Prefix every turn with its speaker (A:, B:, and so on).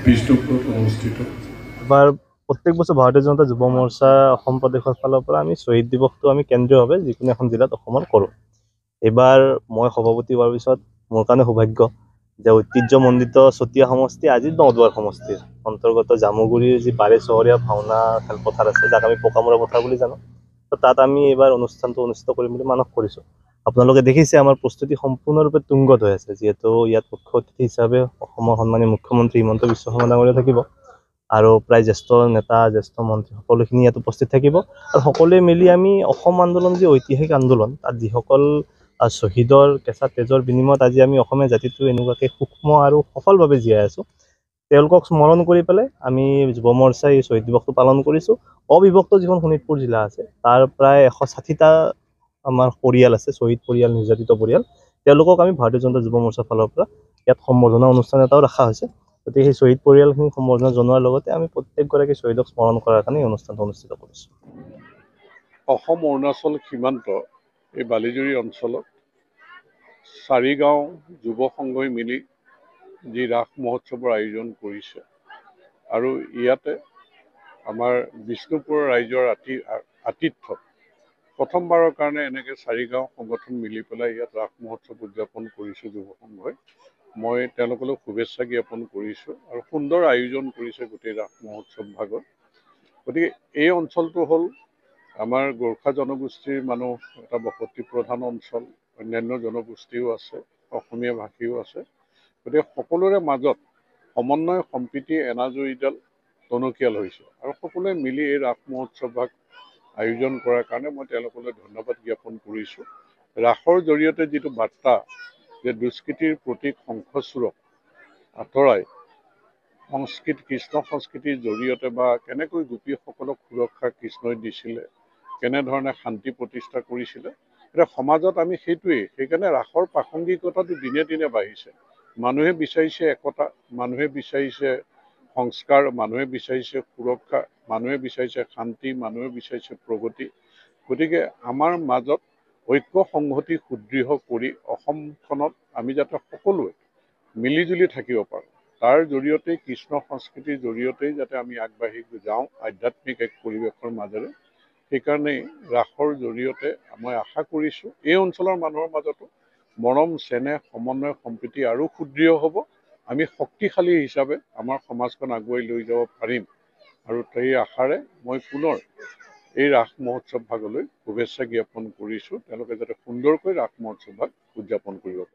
A: বিষ্ণুপুৰত অনুষ্ঠিত।
B: এবাৰ প্ৰত্যেক বছৰ ভাৰতীয় জনতা যুৱ মৰ্চা অসম প্ৰদেশৰ ফালৰ পৰা আমি শ্বহীদ দিৱসটো আমি কেন্দ্ৰীয়ভাৱে যিকোনো এখন জিলাত অসমত কৰোঁ। এইবাৰ মই সভাপতি হোৱাৰ পিছত মোৰ কাৰণে সৌভাগ্য যে ঐতিহ্যমণ্ডিত চতিয়া সমষ্টি আজি নদুৱাৰ সমষ্টিৰ অন্তৰ্গত জামুগুৰিৰ যি বাৰে চহৰীয়া ভাওনা খেলপথাৰ আছে, যাক আমি পকামূৰা পথাৰ বুলি জানো, তো তাত আমি এইবাৰ অনুষ্ঠানটো অনুষ্ঠিত কৰিম বুলি মানস কৰিছোঁ। আপোনালোকে দেখিছে আমাৰ প্ৰস্তুতি সম্পূৰ্ণৰূপে তুংগত হৈ আছে, যিহেতু ইয়াত মুখ্য অতিথি হিচাপে অসমৰ সন্মানীয় মুখ্যমন্ত্ৰী হিমন্ত বিশ্ব শৰ্মা ডাঙৰীয়া থাকিব আৰু প্ৰায় জ্যেষ্ঠ নেতা জ্যেষ্ঠ মন্ত্ৰী সকলোখিনি ইয়াত উপস্থিত থাকিব। আৰু সকলোৱে মিলি আমি অসম আন্দোলন যি ঐতিহাসিক আন্দোলন, তাত যিসকল শ্বহীদৰ কেঁচা তেজৰ বিনিময়ত আজি আমি অসমীয়া জাতিটো এনেকুৱাকৈ সূক্ষ্ম আৰু সফলভাৱে জীয়াই আছোঁ, তেওঁলোকক স্মৰণ কৰি পেলাই আমি যুৱ মৰ্চাই এই শ্বহীদ দিৱসটো পালন কৰিছোঁ। অবিভক্ত যিখন শোণিতপুৰ জিলা আছে তাৰ প্ৰায় 160টা আমাৰ পৰিয়াল আছে, শ্বহীদ পৰিয়াল, নিৰ্যাতিত পৰিয়াল, তেওঁলোকক আমি ভাৰতীয় জনতা যুৱ মৰ্চাৰ ফালৰ পৰা ইয়াত সম্বৰ্ধনা অনুষ্ঠান এটাও ৰখা হৈছে। গতিকে সেই শ্বহীদ পৰিয়ালখিনিক সম্বৰ্ধনা জনোৱাৰ লগতে আমি প্ৰত্যেকগৰাকী শ্বহীদক স্মৰণ কৰাৰ কাৰণে এই অনুষ্ঠানটো অনুষ্ঠিত কৰিছোঁ।
C: অসম অৰুণাচল সীমান্ত এই বালিজুৰি অঞ্চলত 4 গাঁও যুৱ সংঘই মিলি যি ৰাস মহোৎসৱৰ আয়োজন কৰিছে, আৰু ইয়াতে আমাৰ বিষ্ণুপুৰৰ ৰাইজৰ আতিথ্যত প্ৰথমবাৰৰ কাৰণে এনেকৈ 4 গাঁও সংগঠন মিলি পেলাই ইয়াত ৰাস মহোৎসৱ উদযাপন কৰিছে যুৱ সংঘই। মই তেওঁলোকলৈ শুভেচ্ছা জ্ঞাপন কৰিছোঁ আৰু সুন্দৰ আয়োজন কৰিছে গোটেই ৰাস মহোৎসৱ ভাগত। গতিকে এই অঞ্চলটো হ'ল আমাৰ গোৰ্খা জনগোষ্ঠীৰ মানুহ এটা বসতি প্ৰধান অঞ্চল, অন্যান্য জনগোষ্ঠীও আছে, অসমীয়া ভাষীও আছে। গতিকে সকলোৰে মাজত সমন্বয় সম্প্ৰীতি এনাজৰীডাল টনকিয়াল হৈছে আৰু সকলোৱে মিলি এই ৰাস মহোৎসৱ ভাগ আয়োজন কৰাৰ কাৰণে মই তেওঁলোকলৈ ধন্যবাদ জ্ঞাপন কৰিছোঁ। ৰাসৰ জৰিয়তে যিটো বাৰ্তা যে দুষ্কৃতিৰ প্ৰতীক শংখচূড়ক আঁতৰাই কৃষ্ণ সংস্কৃতিৰ জৰিয়তে বা কেনেকৈ গোপীসকলক সুৰক্ষা কৃষ্ণই দিছিলে, কেনেধৰণে শান্তি প্ৰতিষ্ঠা কৰিছিলে, এতিয়া সমাজত আমি সেইকাৰণে ৰাসৰ প্ৰাসংগিকতাটো দিনে দিনে বাঢ়িছে। মানুহে বিচাৰিছে একতা, মানুহে বিচাৰিছে সংস্কাৰ, মানুহে বিচাৰিছে সুৰক্ষা, মানুহে বিচাৰিছে শান্তি, মানুহে বিচাৰিছে প্ৰগতি। গতিকে আমাৰ মাজত ঐক্য সংহতি সুদৃঢ় কৰি অসমখনত আমি যাতে সকলোৱে মিলিজুলি থাকিব পাৰোঁ, তাৰ জৰিয়তেই কৃষ্ণ সংস্কৃতিৰ জৰিয়তেই যাতে আমি আগবাঢ়ি যাওঁ আধ্যাত্মিক এক পৰিৱেশৰ মাজেৰে। সেইকাৰণেই ৰাসৰ জৰিয়তে মই আশা কৰিছোঁ এই অঞ্চলৰ মানুহৰ মাজতো মৰম চেনেহ সমন্বয় সম্প্ৰীতি আৰু সুদৃঢ় হ'ব, আমি শক্তিশালী হিচাপে আমাৰ সমাজখন আগুৱাই লৈ যাব পাৰিম। আৰু সেই আশাৰে মই পুনৰ এই ৰাস মহোৎসৱ ভাগলৈ শুভেচ্ছা জ্ঞাপন কৰিছোঁ। তেওঁলোকে যাতে সুন্দৰকৈ ৰাস মহোৎসৱ ভাগ উদযাপন কৰিব পাৰে।